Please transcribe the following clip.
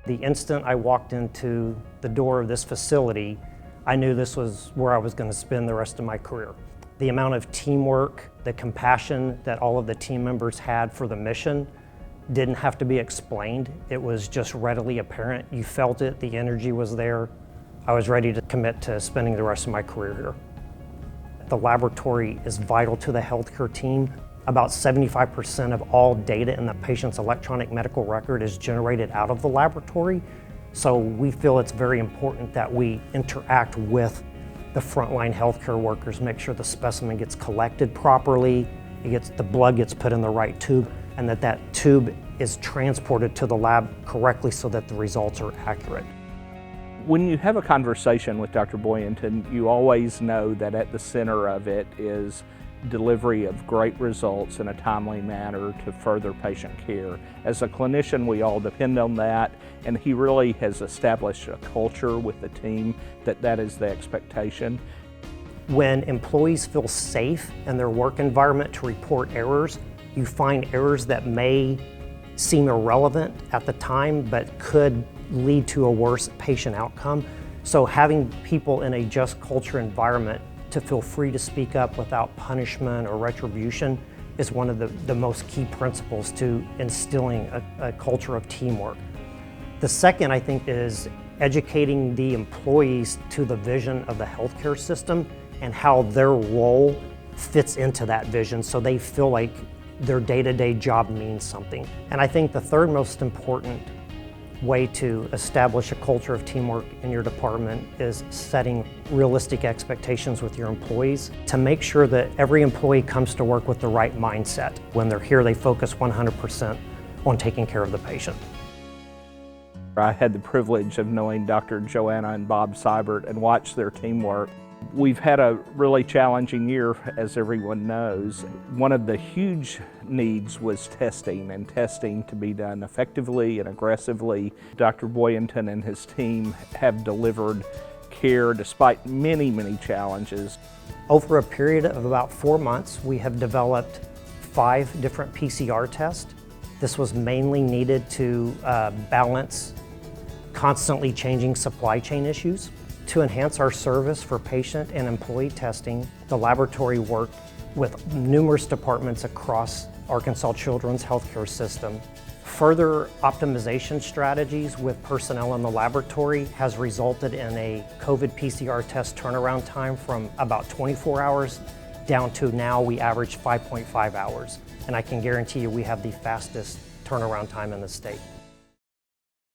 The instant I walked into the door of this facility, I knew this was where I was going to spend the rest of my career. The amount of teamwork, the compassion that all of the team members had for the mission didn't have to be explained. It was just readily apparent. You felt it, the energy was there. I was ready to commit to spending the rest of my career here. The laboratory is vital to the healthcare team. About 75% of all data in the patient's electronic medical record is generated out of the laboratory. So we feel it's very important that we interact with the frontline healthcare workers, make sure the specimen gets collected properly, the blood gets put in the right tube, and that tube is transported to the lab correctly so that the results are accurate. When you have a conversation with Dr. Boyenton, you always know that at the center of it is delivery of great results in a timely manner to further patient care. As a clinician, we all depend on that, and he really has established a culture with the team that is the expectation. When employees feel safe in their work environment to report errors, you find errors that may seem irrelevant at the time, but could lead to a worse patient outcome. So having people in a just culture environment to feel free to speak up without punishment or retribution is one of the most key principles to instilling a culture of teamwork. The second, I think, is educating the employees to the vision of the healthcare system and how their role fits into that vision so they feel like their day-to-day job means something. And I think the third most important way to establish a culture of teamwork in your department is setting realistic expectations with your employees to make sure that every employee comes to work with the right mindset. When they're here, they focus 100% on taking care of the patient. I had the privilege of knowing Dr. Joanna and Bob Seibert and watched their teamwork. We've had a really challenging year, as everyone knows. One of the huge needs was testing, and testing to be done effectively and aggressively. Dr. Boyenton and his team have delivered care despite many, many challenges. Over a period of about 4 months, we have developed 5 different PCR tests. This was mainly needed to balance constantly changing supply chain issues. To enhance our service for patient and employee testing, the laboratory worked with numerous departments across Arkansas Children's healthcare system. Further optimization strategies with personnel in the laboratory has resulted in a COVID PCR test turnaround time from about 24 hours down to now we average 5.5 hours. And I can guarantee you we have the fastest turnaround time in the state.